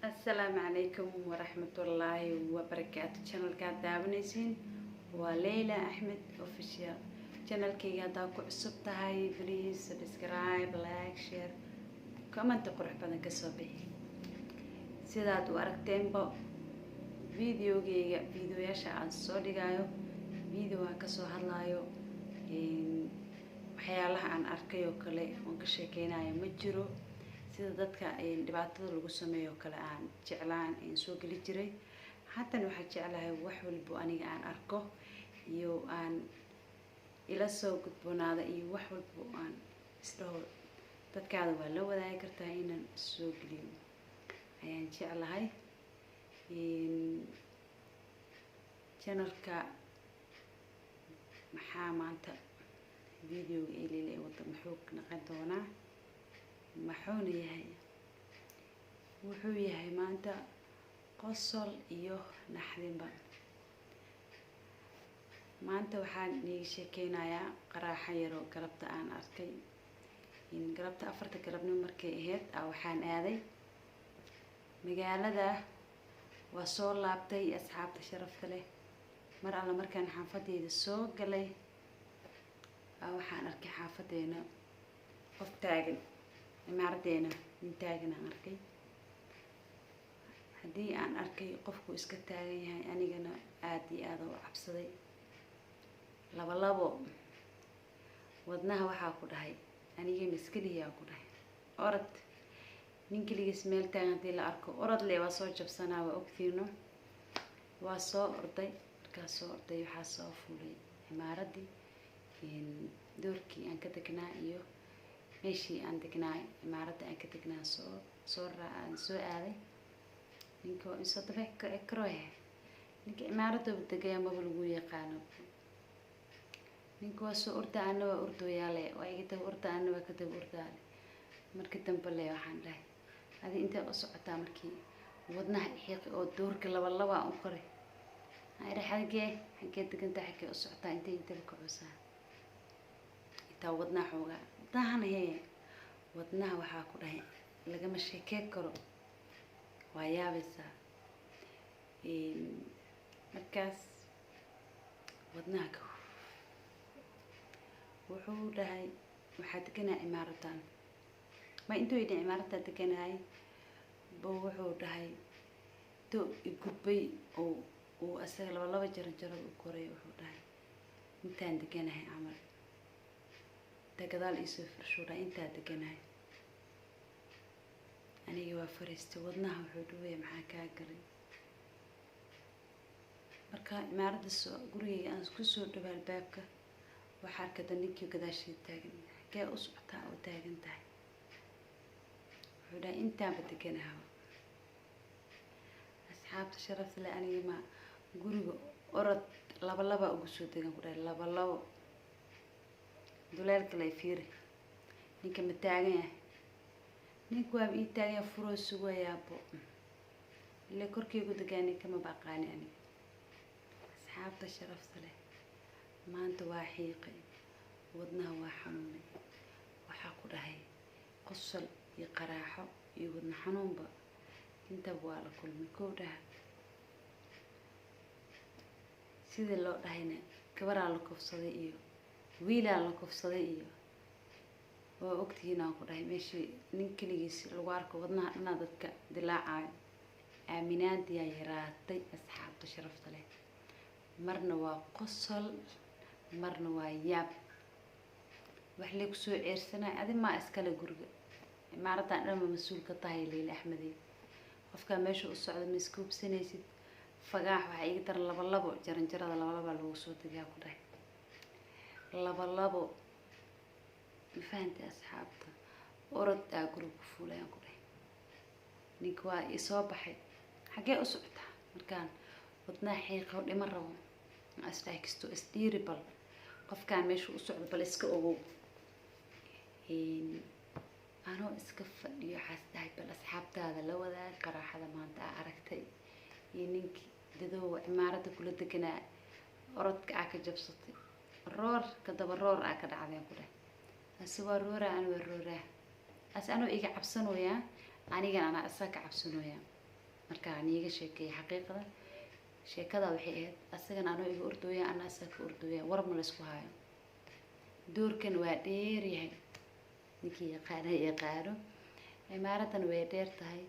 السلام عليكم ورحمة الله وبركاته. channel ka daawanaysiin waa Leila Ahmed official. channel kayga hadaa ku cusub tahay please subscribe, like, share, comment qurux badan ka soo bixi. sidaad u aragteenba videoyaasha aan soo dhigayo videoga ka soo hadlayo waxyaalaha aan arkay oo kale oo ka sheekeynayo ma jiro sida dadka dhibaatada lagu sameeyo kale aan jeclaan in soo gali jiray. haatan waxa jeclahay wax walba aniga aan arko iyo aan ila soo gudboonaada iyo wax walba aan isdhaho dadkaada waa la wadaagi kartaa inaan soo geliyo ayaan jeclahay. channelka maxaa maanta videoga ilaa wada muxuu noqon doonaa maxuuna yahay wuxuu yahay maanta qosol iyo naxdinba. maanta waxaan niga sheekeynayaa qaraaxa yar oo galabta aan arkay galabta 4 galabnimo markay ahayd waxaan aaday magaalada waa soo laabtay asxaabta sharafta leh mar alla markaan xaafadeeda soo galay waxaan arkay xaafadeena qof taagan imaaraddeena nin taagan aan arkay. haddii aan arkay qofku iska taagan yahay anigana aad iyo aad u cabsaday. labo wadnaha waxaa ku dhahay aniga maskaliyaa ku dhahay orod nin kaligiis meel taagan hadii la arko orod le waa soo jabsanaa waa ogtiino. waa soo orday markaa soo orday waxaa soo fulay imaaradii doorkii aan ka degnaa iyo meeshii aan degnaa imaaradda aan ka degnaa soo aaday. ninka isoo dabay karoy ninka imaaradda degaya maba lagu yaqaano. ninka waa soo orday ana waa ordooyaale waa iga daba orda ana waa ka daba ordaale. markii dambe le waxaan dhahay adi intee u socotaa markii wadnaha xiiqi oo doorka laba u koray ayra xagee degantaa xagee u socotaa intee intaba ka cusaan intaa wadnaha xoogaa wadnaha waxaa ku dhahay lagama sheekeen karo waa yaabaysaa. markaas wadnaha wuxuu dhahay waxaa deganaa imaaradan ma intuu yidhi imaaradda deganahay ba wuxuu dhahay to igudbay oo asaga laba jaran u koray. wuxuu dhahay intaan deganahay camal gadaal isoo firshuudha intaa deganahay aniga waa fariistay wadnaha wuxuu dhawey maxaa kaa galay. marka imaaradda gurigayga aan ku soo dhawaal baabka waxaa arkada ninkii gadaasheeda taagan xagee u socotaa oo taagan tahay wuxuu dhahay intaanba deganaha. asxaabta sharafta leh aniga ma guriga orod laba ugu soo degan ku dhahay labo duleelka lay fiiri ninka ma taagan yahay ninku waa ii taagan yahay furoo sugayaabo ilaa korkeygu degaanay kama baqaani aniga. asxaabta sharafta leh maanta waa xiiqay wadnaha waa xanuunay waxaa ku dhahay qosol iyo qaraaxo iyo wadna xanuunba intaba waa la kulmay. kow dhaha sidii loo dhahayna gabaraa la kufsaday iyo wiilaa la kufsaday iyo waa ogtihiin aan ku dhahay meeshii nin kaligiis lagu arko wadnaha dhanaa dadka dilaacayo aaminaadiyaa yaraatay. asxaabta sharafta leh marna waa qosol marna waa yaab wax lee kusoo ceersanay adi maa iskale guriga imaaraddan dhanba mas-uul ka tahay Leila Ahmed. qofkaa meesha u socda ma iska hubsanaysid fagaax waxaa iga daran labo jaranjarada laba lagu soo degaa ku dhahay labo ma fahantay asxaabta orod guriga ku fuulayaan ku dhahay. ninka waa isoo baxay xagee u socotaa markaan wadnaha xiiqo dhima rabo asdhahay kisto isdhiiri bal qofkaan meesha u socdo bal iska ogow. anoo iska fadhiyo waxaas dhahay bal asxaabtaada la wadaag qaraaxada maanta aragtay iyo ninkii dadoowa imaaradda kula deganaa orodka ka jabsatay roor ka daba roor ka dhacdeen ku dhahay. asi waa rooraa ana waa rooraa as anoo iga cabsanooyaa anigana ana asaa ka cabsanooyaa marka aan iiga sheekay xaqiiqada sheekada waxay ahayd asagana anoo iga ordooya ana asaga ka ordooya war ma la isku hayo doorkan waa dheer yahay ninkii yaqaano cimaaradan way dheer tahay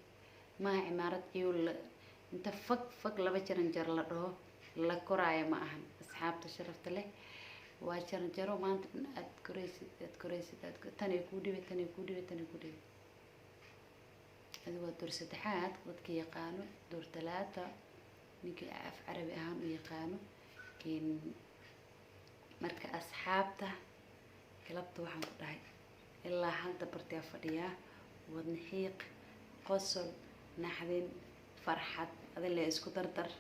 maaha cimaarad ciyool inta fag laba jaranjar la dhaho la koraayo ma ahan asxaabta sharafta leh waa jaranjaro maanta aad koraysid tani ku dhibe هذا هو دور سدحات ضدك يقانو دور ثلاثة نيجي أف عربي أهم يقانو كين مركز أصحابته كلبت واحد قداي إلا حال دبرتي أفريا ونحيق قصر نحذن فرحة هذا اللي اسكو دردر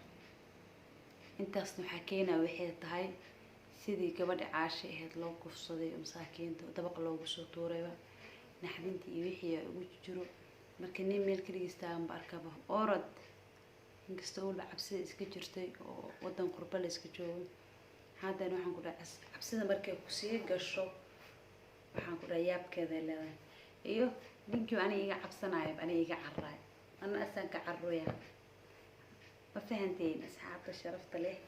انت أصلا حكينا وحيد هاي سيدي قبل عاشي هاد لو قفصدي مساكين طبق لو قصوتوري نحذنتي وحيا وجرو markii nin meel kaligiis taagan ba arkaba orod inkastoo uu cabsida iska jirtay oo wadan qurba la iska joogo haddana waxaan ku dhahay cabsida markay ku sii gasho waxaan ku dhahay yaabkeeda leedahay iyo ninkii aniga iga cabsanayo aniga iga carray ana asan ka carroya ma fahanteen asxaabta sharafta leh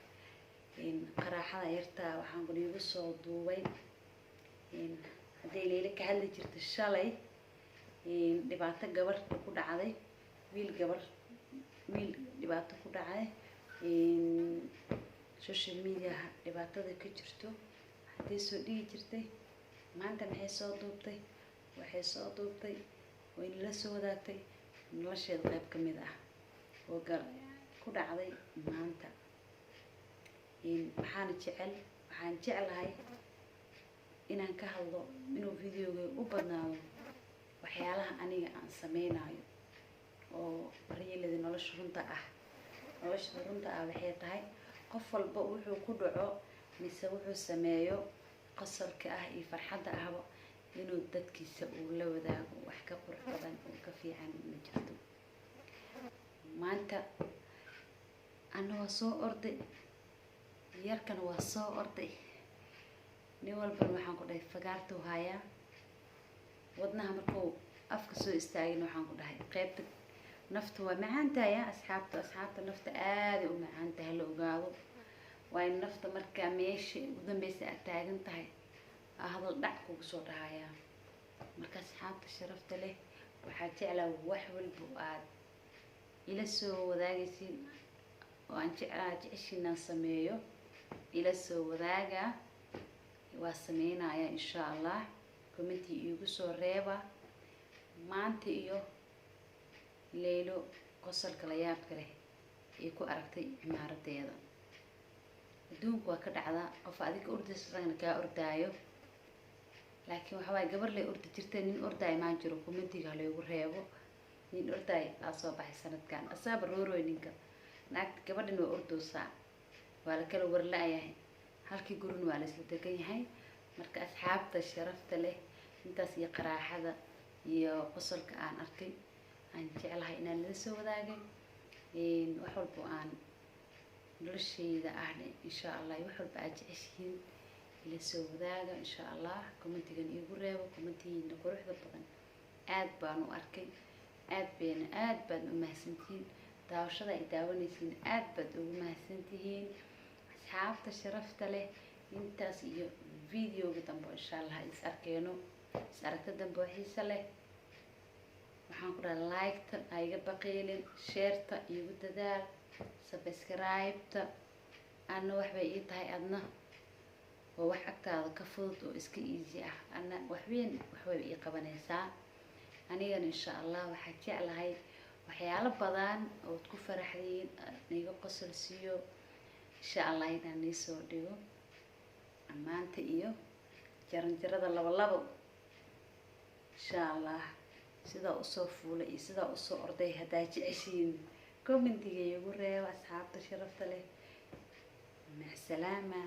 in qaraxada yarta waxaan ku igu soo duubay in haday leela ka hadli jirtay shalay dhibaato gabar ku dhacday wiil dhibaato ku dhacay social media dhibaatada ka jirto hadii soo dhigi jirtay maanta waxay soo duubtay way la soo wadaagtay nolosheeda qayb ka mid ah oo ku dhacday maanta waxaan jecelahay inaan ka hadlo inuu videoga u badnaado waxyaalaha aniga aan sameynayo oo baryeelada nolosha runta ah waxay tahay qof walba wuxuu ku dhaco mise wuxuu sameeyo qasabka ah iyo farxadda ahba inuu dadkiisa uu la wadaago wax ka qurux badan oo ka fiican ma jirto maanta ana waa soo orday yarkana waa soo orday nin walba waxaan ku dhahay fagaartu haya wadnaha markuu afka soo istaagin waxaan ku dhahay qaybta naftu waa macaan tahay asxaabta nafta aad u macaan tahay la ogaado waa in nafta markaa meesha ugu dambaysa aad taagan tahay hadal dhac kugu soo dhahaya marka asxaabta sharafta leh waxaa jeclaa wax walba aad ila soo wadaagaysiin oo aan jeceshiina sameeyo ila soo wadaaga waa sameynaya insha Allah commenti igu soo reeba maanta iyo leelo qosolka la yaab kale ee ku aragtay cimaaradeeda adduunku waa ka dhacda qof adiga ordaysan ka ordaayo laakiin waxa way gabar lay ordi jirtay nin ordaay ma jiro commentiga lagu reebo nin ordaay la soo baxay sanadkan asaab rooroy ninka naagta gabadhan waa ordoosa waa la kala warlaayahay halkii gurun waa la isla degan yahay marka asxaabta sharafta leh intaas iyo qaraaxada iyo qosolka aan arkay aan jecelahay inaan la soo wadaagay wax walba aan noloshayda ahna insha Allah wax walba aad jeceshiin ila soo wadaaga insha Allah commentigan igu reebo commentiina quruxda badan aad baan u arkay aad baad u mahadsantiin daawashada ay daawanaysiin aad baad ugu mahadsantihiin asxaabta sharafta leh intaas iyo videoga dambe insha Allah is arkeeno aragta dambe xiisa leh waxaan ku dhahay like-ta ayga baqeelin share-ta igu dadaal subscribe-ta ana waxba ii tahay adna oo wax agtaada ka fudud oo iska easy ah ana waxba ii qabanaysaa anigana insha Allah waxaan jeclahay waxyaalo badan oo ku faraxdiin iga qosol siiyo insha Allah inaan soo dhigo amaanta iyo jaranjarada labo insha Allah sida u soo fuulay iyo sida u soo orday hadaa jeceshiin commentiga igu reebo asxaabta sharafta leh ma salaama